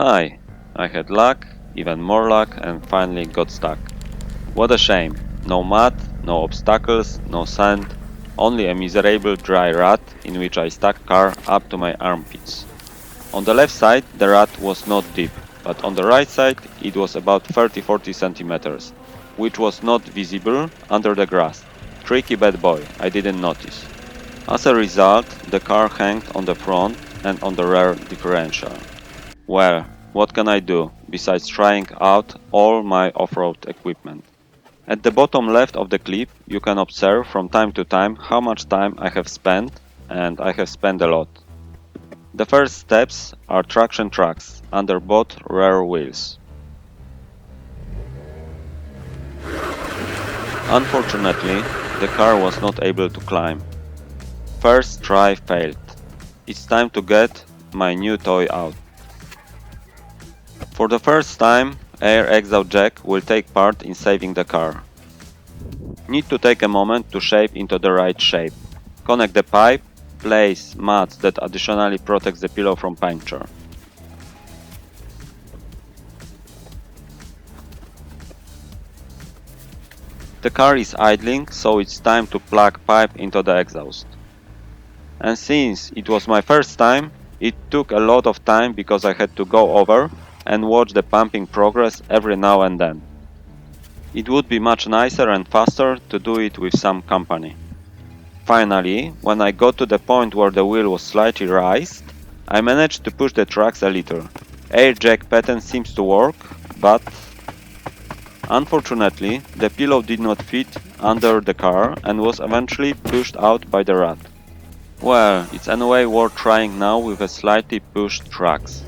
Hi, I had luck, even more luck, and finally got stuck. What a shame. No mud, no obstacles, no sand, only a miserable dry rut in which I stuck car up to my armpits. On the left side the rut was not deep, but on the right side it was about 30-40 centimeters, which was not visible under the grass. Tricky bad boy, I didn't notice. As a result, the car hanged on the front and on the rear differential. Well, what can I do, besides trying out all my off-road equipment? At the bottom left of the clip, you can observe from time to time how much time I have spent, and I have spent a lot. The first steps are traction tracks under both rear wheels. Unfortunately, the car was not able to climb. First try failed. It's time to get my new toy out. For the first time, air exhaust jack will take part in saving the car. Need to take a moment to shape into the right shape. Connect the pipe, place mats that additionally protects the pillow from puncture. The car is idling, so it's time to plug pipe into the exhaust. And since it was my first time, it took a lot of time because I had to go over and watch the pumping progress every now and then. It would be much nicer and faster to do it with some company. Finally, when I got to the point where the wheel was slightly raised, I managed to push the tracks a little. Air jack pattern seems to work, but unfortunately the pillow did not fit under the car and was eventually pushed out by the rut. Well, it's anyway worth trying now with a slightly pushed tracks.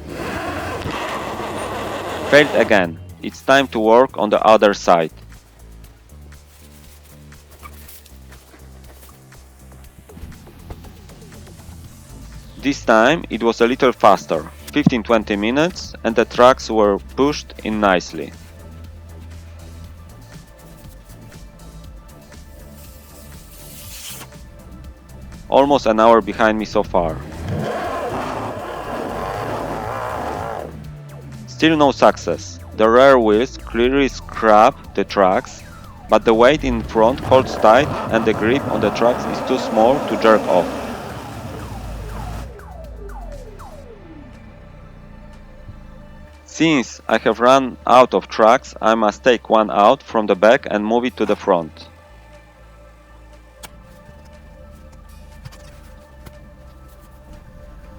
Failed again. It's time to work on the other side. This time it was a little faster, 15-20 minutes, and the tracks were pushed in nicely. Almost an hour behind me so far. Still no success. The rear wheels clearly scrap the tracks, but the weight in front holds tight and the grip on the tracks is too small to jerk off. Since I have run out of tracks, I must take one out from the back and move it to the front.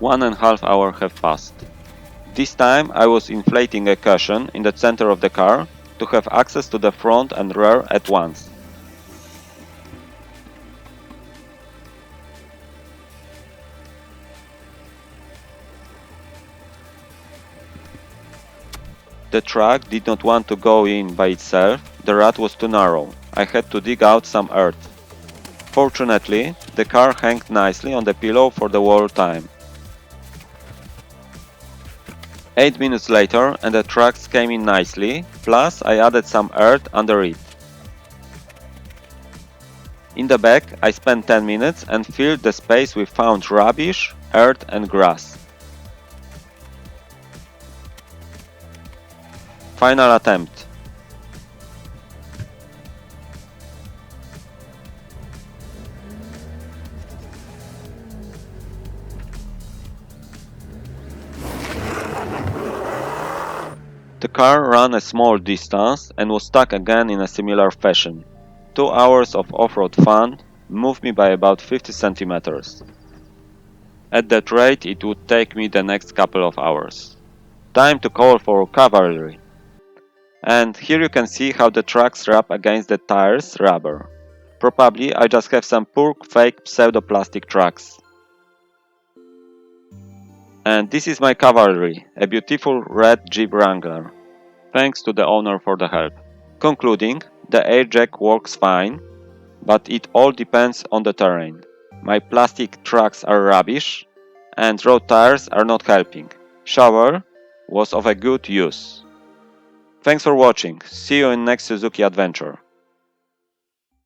One and a half hours have passed. This time I was inflating a cushion in the center of the car to have access to the front and rear at once. The track did not want to go in by itself, the rut was too narrow. I had to dig out some earth. Fortunately, the car hung nicely on the pillow for the whole time. 8 minutes later and the tracks came in nicely, plus I added some earth under it. In the back I spent 10 minutes and filled the space with found rubbish, earth and grass. Final attempt. The car ran a small distance and was stuck again in a similar fashion. 2 hours of off-road fun moved me by about 50 centimeters. At that rate it would take me the next couple of hours. Time to call for cavalry. And here you can see how the tracks rub against the tires rubber. Probably I just have some poor fake pseudo-plastic tracks. And this is my cavalry, a beautiful red Jeep Wrangler. Thanks to the owner for the help. Concluding, the air jack works fine, but it all depends on the terrain. My plastic tracks are rubbish, and road tires are not helping. Shower was of a good use. Thanks for watching, see you in next Suzuki adventure.